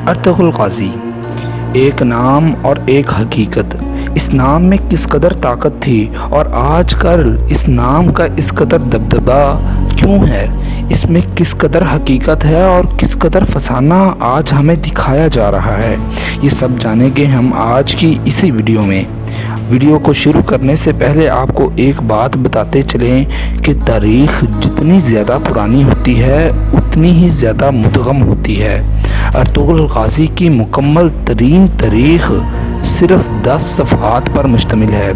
Ertugrul Ghazi, ایک نام اور ایک حقیقت۔ اس نام میں کس قدر طاقت تھی اور آج کل اس نام کا اس قدر دبدبا کیوں ہے؟ اس میں کس قدر حقیقت ہے اور کس قدر فسانہ آج ہمیں دکھایا جا رہا ہے، یہ سب جانیں گے ہم آج کی اسی ویڈیو میں۔ ویڈیو کو شروع کرنے سے پہلے آپ کو ایک بات بتاتے چلیں کہ تاریخ جتنی زیادہ پرانی ہوتی ہے اتنی ہی زیادہ مدغم ہوتی ہے۔ ارطغرل غازی کی مکمل ترین تاریخ صرف 10 صفحات پر مشتمل ہے،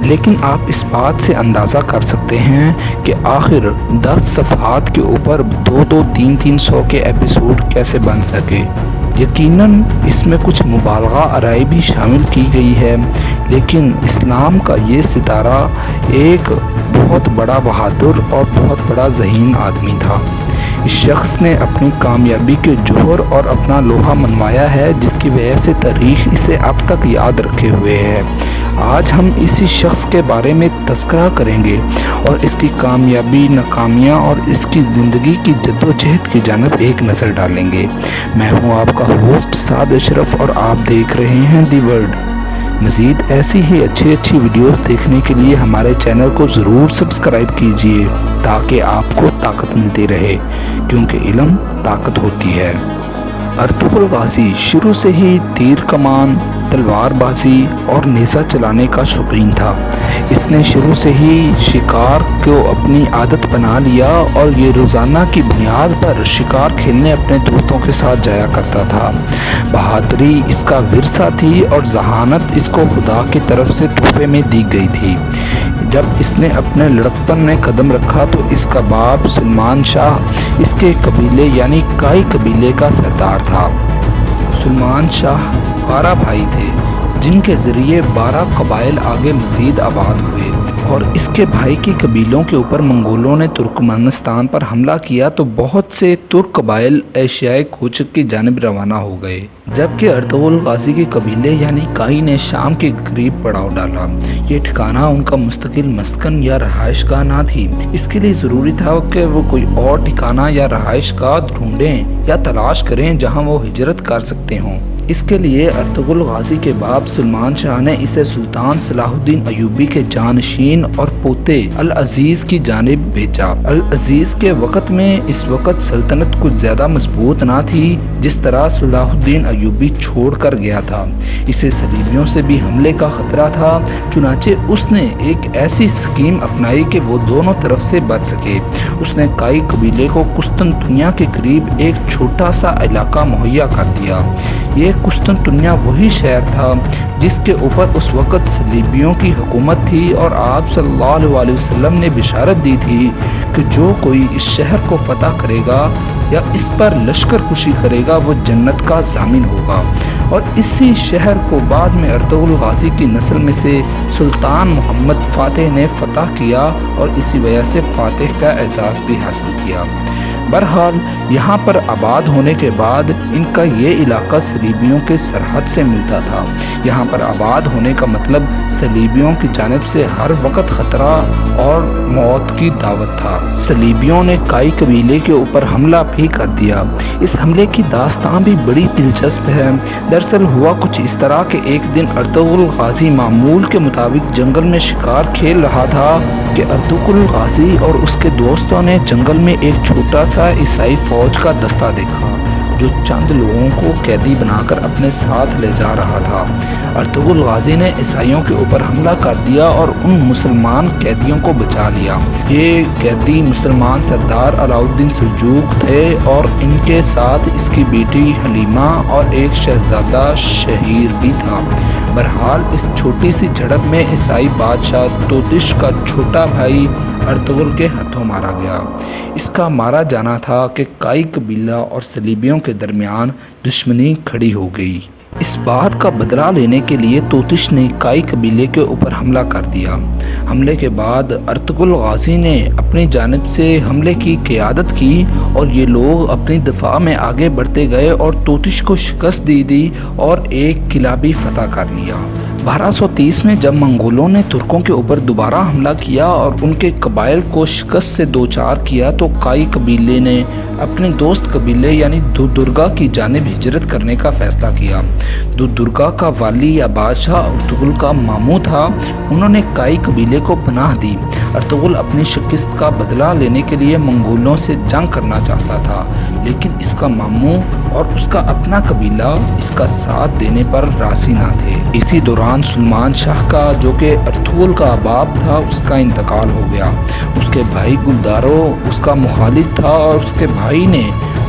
لیکن آپ اس بات سے اندازہ کر سکتے ہیں کہ آخر 10 صفحات کے اوپر 200 300 کے ایپیسوڈ کیسے بن سکے۔ یقیناً اس میں کچھ مبالغہ آرائی بھی شامل کی گئی ہے، لیکن اسلام کا یہ ستارہ ایک بہت بڑا بہادر اور بہت بڑا ذہین آدمی تھا۔ اس شخص نے اپنی کامیابی کے جوہر اور اپنا لوہا منوایا ہے، جس کی وجہ سے تاریخ اسے اب تک یاد رکھے ہوئے ہے۔ آج ہم اسی شخص کے بارے میں تذکرہ کریں گے اور اس کی کامیابی، ناکامیاں اور اس کی زندگی کی جدوجہد کی جانب ایک نظر ڈالیں گے۔ میں ہوں آپ کا ہوسٹ سعد اشرف اور آپ دیکھ رہے ہیں دی ورلڈ۔ مزید ایسی ہی اچھی ویڈیوز دیکھنے کے لیے ہمارے چینل کو ضرور سبسکرائب کیجیے تاکہ آپ کو طاقت ملتی رہے، کیونکہ علم طاقت ہوتی ہے۔ ارطغرل غازی شروع سے ہی تیر کمان، تلوار بازی اور نیزہ چلانے کا شوقین تھا۔ اس نے شروع سے ہی شکار کو اپنی عادت بنا لیا اور یہ روزانہ کی بنیاد پر شکار کھیلنے اپنے دوستوں کے ساتھ جایا کرتا تھا۔ بہادری اس کا ورثہ تھی اور ذہانت اس کو خدا کی طرف سے تحفے میں دی گئی تھی۔ جب اس نے اپنے لڑکپن میں قدم رکھا تو اس کا باپ سلمان شاہ اس کے قبیلے یعنی کائی قبیلے کا سردار تھا۔ سلمان شاہ 12 بھائی تھے، جن کے ذریعے 12 قبائل آگے مزید آباد ہوئے، اور اس کے بھائی کی قبیلوں کے اوپر منگولوں نے ترکمانستان پر حملہ کیا تو بہت سے ترک قبائل ایشیائے کوچک کی جانب روانہ ہو گئے، جبکہ ارطغرل غازی کے قبیلے یعنی کائی نے شام کے قریب پڑاؤ ڈالا۔ یہ ٹھکانہ ان کا مستقل مسکن یا رہائش گاہ نہ تھی، اس کے لیے ضروری تھا کہ وہ کوئی اور ٹھکانہ یا رہائش گاہ ڈھونڈیں یا تلاش کریں جہاں وہ ہجرت کر سکتے ہوں۔ اس کے لیے ارطغرل غازی کے باپ سلمان شاہ نے اسے سلطان صلاح الدین ایوبی کے جانشین اور پوتے العزیز کی جانب بھیجا۔ العزیز کے وقت میں اس وقت سلطنت کچھ زیادہ مضبوط نہ تھی جس طرح صلاح الدین ایوبی چھوڑ کر گیا تھا۔ اسے صلیبیوں سے بھی حملے کا خطرہ تھا، چنانچہ اس نے ایک ایسی سکیم اپنائی کہ وہ دونوں طرف سے بچ سکے۔ اس نے کائی قبیلے کو قسطنطنیہ کے قریب ایک چھوٹا سا علاقہ مہیا کر دیا۔ یہ قسطنطنیہ وہی شہر تھا جس کے اوپر اس وقت صلیبیوں کی حکومت تھی، اور آپ صلی اللہ علیہ وسلم نے بشارت دی تھی کہ جو کوئی اس شہر کو فتح کرے گا یا اس پر لشکر کشی کرے گا وہ جنت کا ضامن ہوگا۔ اور اسی شہر کو بعد میں ارطغرل غازی کی نسل میں سے سلطان محمد فاتح نے فتح کیا اور اسی وجہ سے فاتح کا اعزاز بھی حاصل کیا۔ بہرحال یہاں پر آباد ہونے کے بعد ان کا یہ علاقہ صلیبیوں کے سرحد سے ملتا تھا۔ یہاں پر آباد ہونے کا مطلب صلیبیوں کی جانب سے ہر وقت خطرہ اور موت کی دعوت تھا۔ صلیبیوں نے کائی قبیلے کے اوپر حملہ بھی کر دیا۔ اس حملے کی داستان بھی بڑی دلچسپ ہے۔ دراصل ہوا کچھ اس طرح کہ ایک دن ارطغرل غازی معمول کے مطابق جنگل میں شکار کھیل رہا تھا کہ ارطغرل غازی اور اس کے دوستوں نے جنگل میں ایک چھوٹا سا عیسائی فوج کا دستہ دیکھا جو چند لوگوں کو قیدی بنا کر اپنے ساتھ لے جا رہا تھا۔ ارطغرل غازی نے عیسائیوں کے اوپر حملہ کر دیا اور ان مسلمان قیدیوں کو بچا لیا۔ یہ قیدی مسلمان سردار علاؤالدین سلجوق تھے اور ان کے ساتھ اس کی بیٹی حلیمہ اور ایک شہزادہ شہیر بھی تھا۔ بہرحال اس چھوٹی سی جھڑپ میں عیسائی بادشاہ توتش کا چھوٹا بھائی ارطغرل کے ہاتھوں مارا گیا۔ اس کا مارا جانا تھا کہ کائی قبیلہ اور صلیبیوں کے درمیان دشمنی کھڑی ہو گئی۔ اس بات کا بدلہ لینے کے لیے توتش نے کائی قبیلے کے اوپر حملہ کر دیا۔ حملے کے بعد ارطغرل غازی نے اپنی جانب سے حملے کی قیادت کی اور یہ لوگ اپنی دفاع میں آگے بڑھتے گئے اور توتش کو شکست دی اور ایک قلعہ بھی فتح کر لیا۔ 1230 میں جب منگولوں نے ترکوں کے اوپر دوبارہ حملہ کیا اور ان کے قبائل کو شکست سے دوچار کیا تو کائی قبیلے نے اپنے دوست قبیلے یعنی دودرگا کی جانب ہجرت کرنے کا فیصلہ کیا۔ دودرگا کا والی یا بادشاہ ارطغرل کا ماموں تھا۔ انہوں نے کائی قبیلے کو پناہ دی۔ ارطغرل اپنی شکست کا بدلہ لینے کے لیے منگولوں سے جنگ کرنا چاہتا تھا، لیکن اس کا ماموں اور اس کا اپنا قبیلہ اس کا ساتھ دینے پر راضی نہ تھے۔ اسی دوران سلمان شاہ کا، جو کہ ارطغرل کا باپ تھا، اس کا انتقال ہو گیا۔ اس کے بھائی گلدارو اس کا مخالف تھا اور اس کے بھائی نے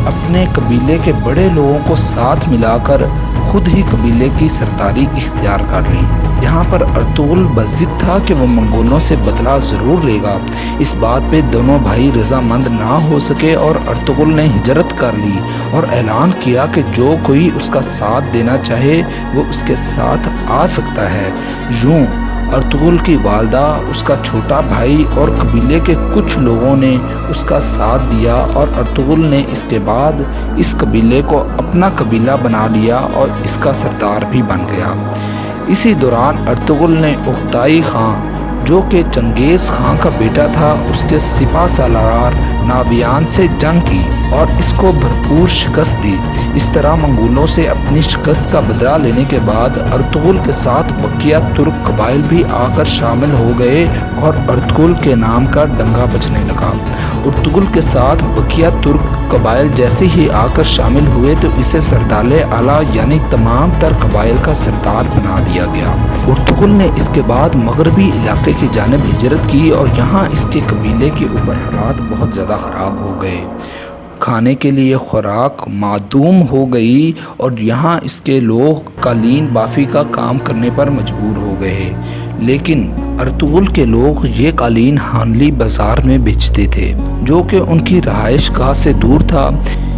اپنے قبیلے کے بڑے لوگوں کو ساتھ ملا کر خود ہی قبیلے کی سرداری اختیار کر لی۔ یہاں پر ارطغرل بضد تھا کہ وہ منگولوں سے بدلہ ضرور لے گا۔ اس بات پہ دونوں بھائی رضامند نہ ہو سکے اور ارطغرل نے ہجرت کر لی اور اعلان کیا کہ جو کوئی اس کا ساتھ دینا چاہے وہ اس کے ساتھ آ سکتا ہے۔ یوں ارطغرل کی والدہ، اس کا چھوٹا بھائی اور قبیلے کے کچھ لوگوں نے اس کا ساتھ دیا اور ارطغرل نے اس کے بعد اس قبیلے کو اپنا قبیلہ بنا لیا اور اس کا سردار بھی بن گیا۔ اسی دوران ارطغرل نے اوغتائی خان، جو کہ چنگیز خان کا بیٹا تھا، اس کے سپہ سالار ناویان سے جنگ کی اور اس کو بھرپور شکست دی۔ اس طرح منگولوں سے اپنی شکست کا بدلہ لینے کے بعد ارطغرل کے ساتھ بقیہ ترک قبائل بھی آ کر شامل ہو گئے اور ارطغرل کے نام کا ڈنگا بجنے لگا۔ ارطغرل کے ساتھ بقیہ ترک قبائل جیسے ہی آ کر شامل ہوئے تو اسے سردار اعلیٰ یعنی تمام تر قبائل کا سردار بنا دیا گیا۔ ارطغرل نے اس کے بعد مغربی علاقے کی جانب ہجرت کی اور یہاں اس کے قبیلے کے اوپر حالات بہت زیادہ خراب ہو گئے۔ کھانے کے لیے خوراک معدوم ہو گئی اور یہاں اس کے لوگ قالین بافی کا کام کرنے پر مجبور ہو گئے، لیکن ارطغرل کے لوگ یہ قالین ہانلی بازار میں بیچتے تھے، جو کہ ان کی رہائش گاہ سے دور تھا۔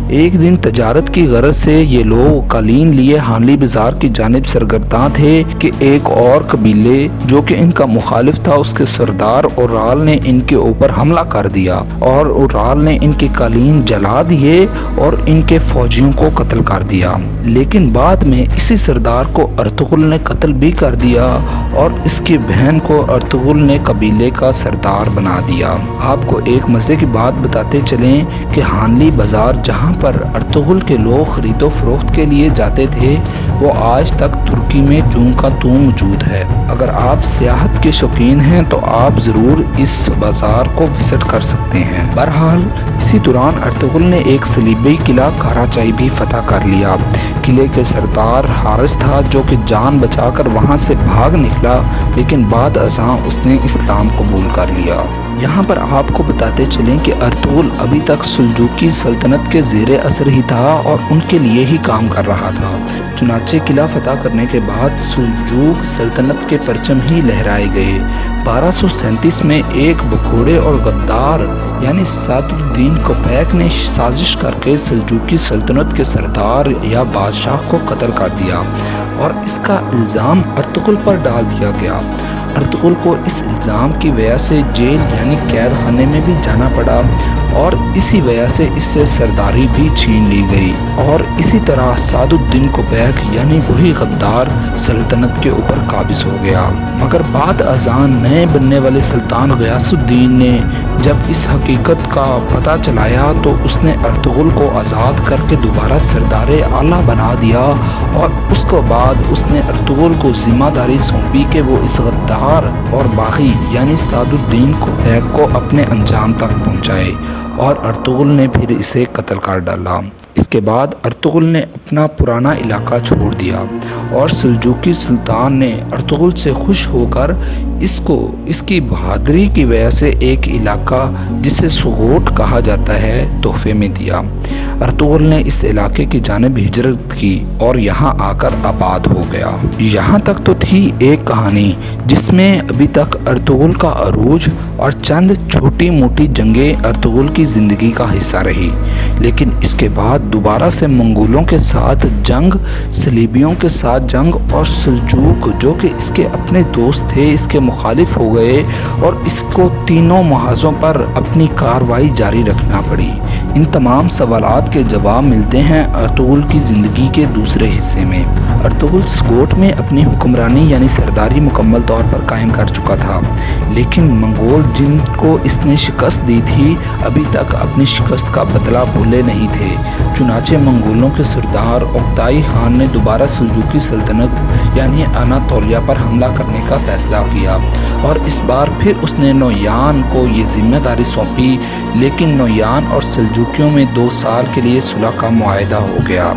ایک دن تجارت کی غرض سے یہ لوگ قالین لیے ہانلی بازار کی جانب سرگرداں تھے کہ ایک اور قبیلے جو کہ ان کا مخالف تھا، اس کے سردار اورال نے ان کے اوپر حملہ کر دیا اور اورال نے ان کے قالین جلا دیے اور ان کے فوجیوں کو قتل کر دیا۔ لیکن بعد میں اسی سردار کو ارطغرل نے قتل بھی کر دیا اور اس کی بہن کو ارطغرل نے قبیلے کا سردار بنا دیا۔ آپ کو ایک مزے کی بات بتاتے چلیں کہ ہانلی بازار جہاں پر ارطغرل کے لوگ خرید و فروخت کے لیے جاتے تھے، وہ آج تک ترکی میں جوں کا توں موجود ہے۔ اگر آپ سیاحت کے شوقین ہیں تو آپ ضرور اس بازار کو وزٹ کر سکتے ہیں۔ بہرحال اسی دوران ارطغرل نے ایک صلیبی قلعہ کاراچائی بھی فتح کر لیا۔ قلعے کے سردار حارث تھا، جو کہ جان بچا کر وہاں سے بھاگ نکلا، لیکن بعد ازاں اس نے اسلام قبول کر لیا۔ یہاں پر آپ کو بتاتے چلیں کہ ارطغرل ابھی تک سلجوقی سلطنت کے زیر اثر ہی تھا اور ان کے لیے ہی کام کر رہا تھا۔ چنانچہ قلعہ فتح کرنے کے بعد سلجوق سلطنت کے پرچم ہی لہرائے گئے۔ 1237 میں ایک بکھوڑے اور غدار یعنی سعد الدین کوپیک نے سازش کر کے سلجوقی سلطنت کے سردار یا بادشاہ کو قتل کر دیا اور اس کا الزام ارطغرل پر ڈال دیا گیا۔ ارطغرل کو اس الزام کی وجہ سے جیل یعنی قید خانے میں بھی جانا پڑا اور اسی وجہ سے اس سے سرداری بھی چھین لی گئی اور اسی طرح سعد الدین کوپیک یعنی وہی غدار سلطنت کے اوپر قابض ہو گیا۔ مگر بعد ازاں نئے بننے والے سلطان غیاث الدین نے جب اس حقیقت کا پتہ چلایا تو اس نے ارطغرل کو آزاد کر کے دوبارہ سردار اعلیٰ بنا دیا اور اس کے بعد اس نے ارطغرل کو ذمہ داری سونپی کہ وہ اس غدار اور باغی یعنی سعد الدین کوپیک کو اپنے انجام تک پہنچائے اور ارطغرل نے پھر اسے قتل کر ڈالا۔ اس کے بعد ارطغرل نے اپنا پرانا علاقہ چھوڑ دیا اور سلجوقی سلطان نے ارطغرل سے خوش ہو کر اس کی بہادری کی وجہ سے ایک علاقہ جسے سغوٹ کہا جاتا ہے تحفے میں دیا۔ ارطغرل نے اس علاقے کی جانب ہجرت کی اور یہاں آ کر آباد ہو گیا۔ یہاں تک تو تھی ایک کہانی جس میں ابھی تک ارطغرل کا عروج اور چند چھوٹی موٹی جنگیں ارطغرل کی زندگی کا حصہ رہی، لیکن اس کے بعد دوبارہ سے منگولوں کے ساتھ جنگ، صلیبیوں کے ساتھ جنگ، اور سلجوق جو کہ اس کے اپنے دوست تھے اس کے مخالف ہو گئے اور اس کو تینوں محاذوں پر اپنی کارروائی جاری رکھنا پڑی۔ ان تمام سوالات کے جواب ملتے ہیں ارطغرل کی زندگی کے دوسرے حصے میں۔ ارطغرل سگوٹ میں اپنی حکمرانی یعنی سرداری مکمل طور پر قائم کر چکا تھا، لیکن منگول جن کو اس نے شکست دی تھی ابھی تک اپنی شکست کا بدلہ بھولے نہیں تھے۔ چنانچہ منگولوں کے سردار اوکتائی خان نے دوبارہ سلجوقی سلطنت یعنی اناطولیہ پر حملہ کرنے کا فیصلہ کیا اور اس بار پھر اس نے نویان کو یہ ذمہ داری سونپی، لیکن نویان اور سلجوقیوں میں 2 سال کے لیے صلح کا معاہدہ ہو گیا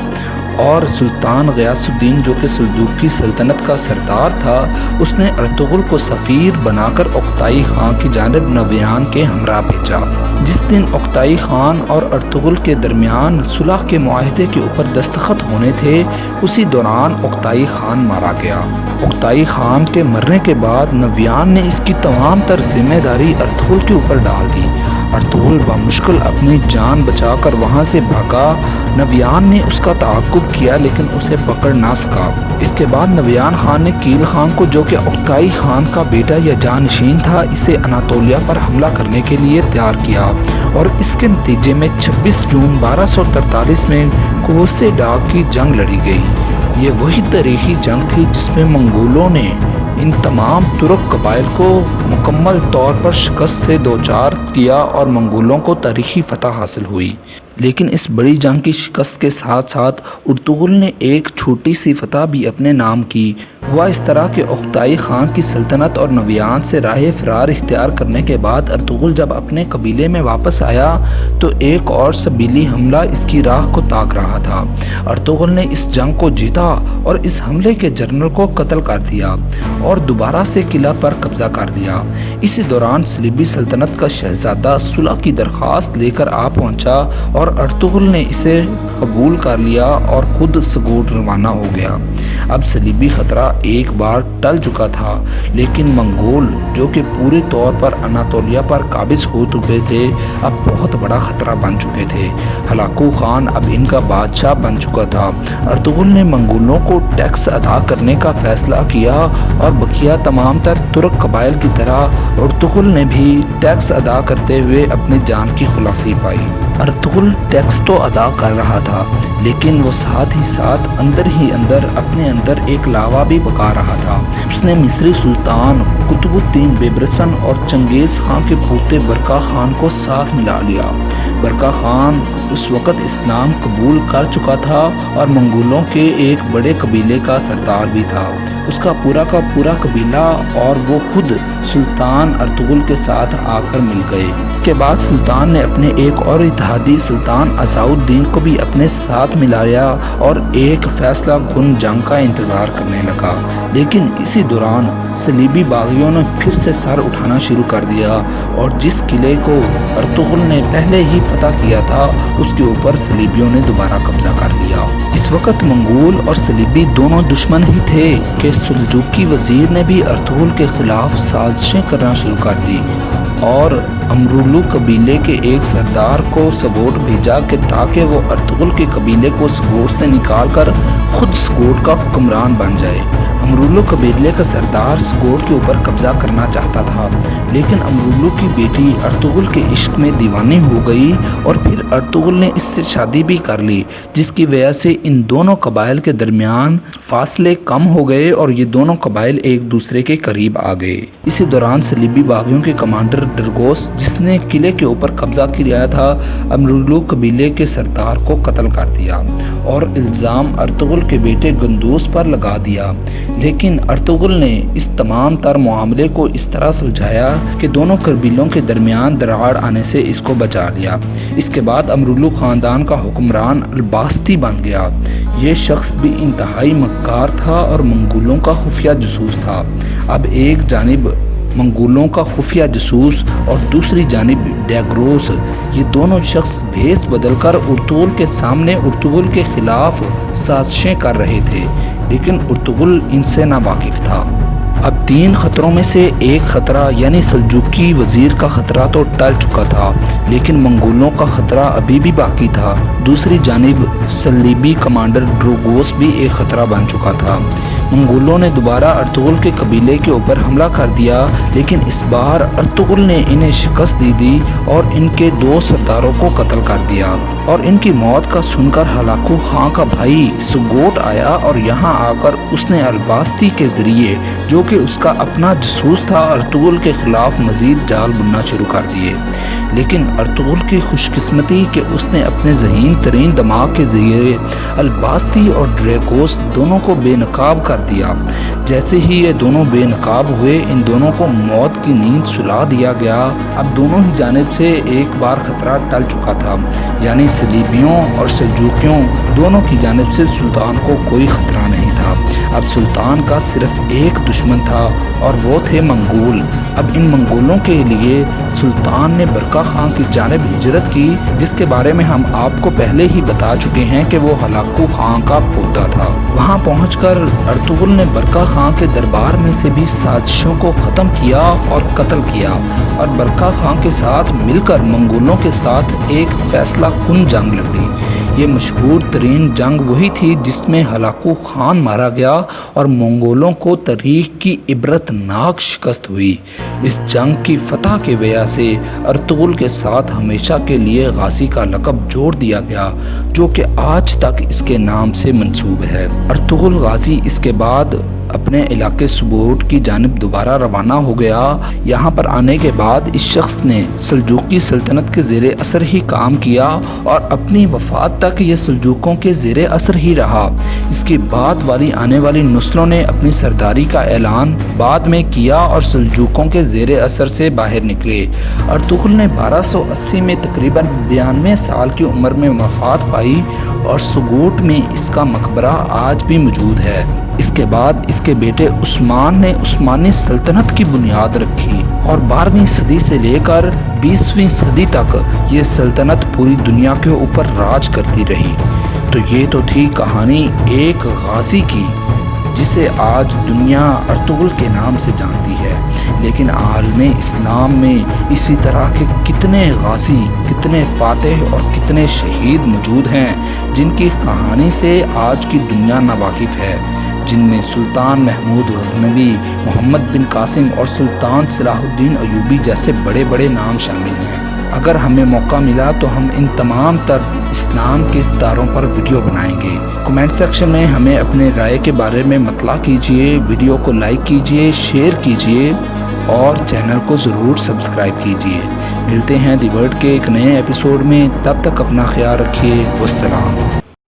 اور سلطان غیاث الدین جو کہ سلجوقی سلطنت کا سردار تھا اس نے ارطغرل کو سفیر بنا کر اوکتائی خان کی جانب نویان کے ہمراہ بھیجا۔ جس دن اوکتائی خان اور ارطغرل کے درمیان صلح کے معاہدے کے اوپر دستخط ہونے تھے اسی دوران اوکتائی خان مارا گیا۔ اوکتائی خان کے مرنے کے بعد نویان نے اس کی تمام تر ذمہ داری ارطغرل کے اوپر ڈال دی۔ ارطغرل بمشکل اپنی جان بچا کر وہاں سے بھاگا۔ نویان نے اس کا تعاقب کیا لیکن اسے پکڑ نہ سکا۔ اس کے بعد نویان خان نے کیل خان کو جو کہ اوکتائی خان کا بیٹا یا جانشین تھا اسے اناطولیہ پر حملہ کرنے کے لیے تیار کیا اور اس کے نتیجے میں 26 جون 1243 میں کوسے ڈاگ کی جنگ لڑی گئی۔ یہ وہی تاریخی جنگ تھی جس میں منگولوں نے ان تمام ترک قبائل کو مکمل طور پر شکست سے دوچار کیا اور منگولوں کو تاریخی فتح حاصل ہوئی۔ لیکن اس بڑی جنگ کی شکست کے ساتھ ساتھ ارطغرل نے ایک چھوٹی سی فتح بھی اپنے نام کی۔ ہوا اس طرح کہ اوکتائی خان کی سلطنت اور نویان سے راہ فرار اختیار کرنے کے بعد ارطغرل جب اپنے قبیلے میں واپس آیا تو ایک اور سبیلی حملہ اس کی راہ کو تاک رہا تھا۔ ارطغرل نے اس جنگ کو جیتا اور اس حملے کے جنرل کو قتل کر دیا اور دوبارہ سے قلعہ پر قبضہ کر لیا۔ اسی دوران صلیبی سلطنت کا شہزادہ صلح کی درخواست لے کر آ پہنچا اور ارطغرل نے اسے قبول کر لیا اور خود سگوٹ روانہ ہو گیا۔ اب صلیبی خطرہ ایک بار ٹل چکا تھا، لیکن منگول جو کہ پورے طور پر اناطولیہ پر قابض ہو چکے تھے اب بہت بڑا خطرہ بن چکے تھے۔ ہلاکو خان اب ان کا بادشاہ بن چکا تھا۔ ارطغرل نے منگولوں کو ٹیکس ادا کرنے کا فیصلہ کیا اور بقیہ تمام تر ترک قبائل کی طرح ارطغرل نے بھی ٹیکس ادا کرتے ہوئے اپنی جان کی خلاصی پائی۔ ارطغرل ٹیکس تو ادا کر رہا تھا لیکن وہ ساتھ ہی ساتھ اندر اپنے اندر ایک لاوا بھی پکا رہا تھا۔ اس نے مصری سلطان قطب الدین بیبرسن اور چنگیز خان کے پوتے برقا خان کو ساتھ ملا لیا۔ برقا خان اس وقت اسلام قبول کر چکا تھا اور منگولوں کے ایک بڑے قبیلے کا سردار بھی تھا۔ اس کا پورا قبیلہ اور وہ خود سلطان ارطغرل کے ساتھ آ کر مل گئے۔ اس کے بعد سلطان نے اپنے ایک اور اتحادی سلطان عزاء الدین کو بھی اپنے ساتھ ملایا اور ایک فیصلہ کن جنگ کا انتظار کرنے لگا۔ لیکن اسی دوران صلیبی باغیوں نے پھر سے سر اٹھانا شروع کر دیا اور جس قلعے کو ارطغرل نے پہلے ہی فتح کیا تھا اس کے اوپر صلیبیوں نے دوبارہ قبضہ کر لیا۔ اس وقت منگول اور صلیبی دونوں دشمن ہی تھے کہ سلجوقی وزیر نے بھی ارطغرل کے خلاف سازشیں کرنا شروع کر دی اور امرولو قبیلے کے ایک سردار کو سگوٹ بھیجا کہ تاکہ وہ ارطغرل کے قبیلے کو سگوٹ سے نکال کر خود سگوٹ کا حکمران بن جائے۔ امرولو قبیلے کا سردار سگوٹ کے اوپر قبضہ کرنا چاہتا تھا، لیکن امرولو کی بیٹی ارطغرل کے عشق میں دیوانی ہو گئی اور پھر ارطغرل نے اس سے شادی بھی کر لی، جس کی وجہ سے ان دونوں قبائل کے درمیان فاصلے کم ہو گئے اور یہ دونوں قبائل ایک دوسرے کے قریب آ گئے۔ اسی دوران صلیبی باغیوں کے کمانڈر ڈرگوس جس نے قلعے کے اوپر قبضہ کیا تھا امرولو قبیلے کے سردار کو قتل کر دیا اور الزام ارطغرل کے بیٹے گندوس پر لگا دیا۔ لیکن ارطغرل نے اس تمام تر معاملے کو اس طرح سلجھایا کہ دونوں قبیلوں کے درمیان دراڑ آنے سے اس کو بچا لیا۔ اس کے بعد امرولو خاندان کا حکمران الباستی بن گیا۔ یہ شخص بھی انتہائی مکار تھا اور منگولوں کا خفیہ جاسوس تھا۔ اب ایک جانب منگولوں کا خفیہ جاسوس اور دوسری جانب ڈیگروس، یہ دونوں شخص بھیس بدل کر ارطغرل کے سامنے ارطغرل کے خلاف سازشیں کر رہے تھے، لیکن ارطغرل ان سے ناواقف تھا۔ اب 3 خطروں میں سے ایک خطرہ یعنی سلجوقی وزیر کا خطرہ تو ٹل چکا تھا، لیکن منگولوں کا خطرہ ابھی بھی باقی تھا۔ دوسری جانب صلیبی کمانڈر ڈروگوس بھی ایک خطرہ بن چکا تھا۔ منگولوں نے دوبارہ ارطغرل کے قبیلے کے اوپر حملہ کر دیا، لیکن اس بار ارطغرل نے انہیں شکست دی اور ان کے 2 سرداروں کو قتل کر دیا، اور ان کی موت کا سن کر ہلاکو خان کا بھائی سگوٹ آیا اور یہاں آ کر اس نے الباستی کے ذریعے، جو کہ اس کا اپنا جاسوس تھا، ارطغرل کے خلاف مزید جال بننا شروع کر دیے۔ لیکن ارطغرل کی خوش قسمتی کہ اس نے اپنے ذہین ترین دماغ کے ذریعے الباستی اور ڈریکوس دونوں کو بے نقاب کر دیا۔ جیسے ہی یہ دونوں بے نقاب ہوئے، ان دونوں کو موت کی نیند سلا دیا گیا۔ اب دونوں ہی جانب سے ایک بار خطرہ ٹل چکا تھا، یعنی صلیبیوں اور سلجوقیوں دونوں کی جانب سے سلطان کو کوئی خطرہ نہیں تھا۔ اب سلطان کا صرف ایک دشمن تھا اور وہ تھے منگول۔ اب ان منگولوں کے لیے سلطان نے برقع خان کی جانب ہجرت کی، جس کے بارے میں ہم آپ کو پہلے ہی بتا چکے ہیں کہ وہ ہلاکو خان کا پوتا تھا۔ وہاں پہنچ کر ارطغرل نے برقع خان کے دربار میں سے بھی سازشوں کو ختم کیا اور قتل کیا، اور برقع خان کے ساتھ مل کر منگولوں کے ساتھ ایک فیصلہ کن جنگ لڑی۔ یہ مشہور ترین جنگ وہی تھی جس میں ہلاکو خان مارا گیا اور منگولوں کو تاریخ کی عبرت ناک شکست ہوئی۔ اس جنگ کی فتح کے وجہ سے ارطغرل کے ساتھ ہمیشہ کے لیے غازی کا لقب جوڑ دیا گیا، جو کہ آج تک اس کے نام سے منسوب ہے۔ ارطغرل غازی اس کے بعد اپنے علاقے سبوٹ کی جانب دوبارہ روانہ ہو گیا۔ یہاں پر آنے کے بعد اس شخص نے سلجوقی سلطنت کے زیر اثر ہی کام کیا اور اپنی وفات تک یہ سلجوقوں کے زیر اثر ہی رہا۔ اس کی بعد والی آنے والی نسلوں نے اپنی سرداری کا اعلان بعد میں کیا اور سلجوقوں کے زیر اثر سے باہر نکلے۔ ارطغرل نے 1280 میں تقریباً 92 سال کی عمر میں وفات پائی اور سگوٹ میں اس کا مقبرہ آج بھی موجود ہے۔ اس کے بعد اس کے بیٹے عثمان نے عثمانی سلطنت کی بنیاد رکھی اور 12ویں صدی سے لے کر 20ویں صدی تک یہ سلطنت پوری دنیا کے اوپر راج کرتی رہی۔ تو یہ تو تھی کہانی ایک غازی کی جسے آج دنیا ارطغرل کے نام سے جانتی ہے، لیکن عالم اسلام میں اسی طرح کے کتنے غازی، کتنے فاتح اور کتنے شہید موجود ہیں جن کی کہانی سے آج کی دنیا ناواقف ہے، جن میں سلطان محمود غزنوی، محمد بن قاسم اور سلطان صلاح الدین ایوبی جیسے بڑے بڑے نام شامل ہیں۔ اگر ہمیں موقع ملا تو ہم ان تمام تر اسلام کے ستاروں پر ویڈیو بنائیں گے۔ کمنٹ سیکشن میں ہمیں اپنے رائے کے بارے میں مطلع کیجئے، ویڈیو کو لائک کیجئے، شیئر کیجئے اور چینل کو ضرور سبسکرائب کیجئے۔ ملتے ہیں دی ورلڈ کے ایک نئے ایپیسوڈ میں، تب تک اپنا خیال رکھیے۔ والسلام۔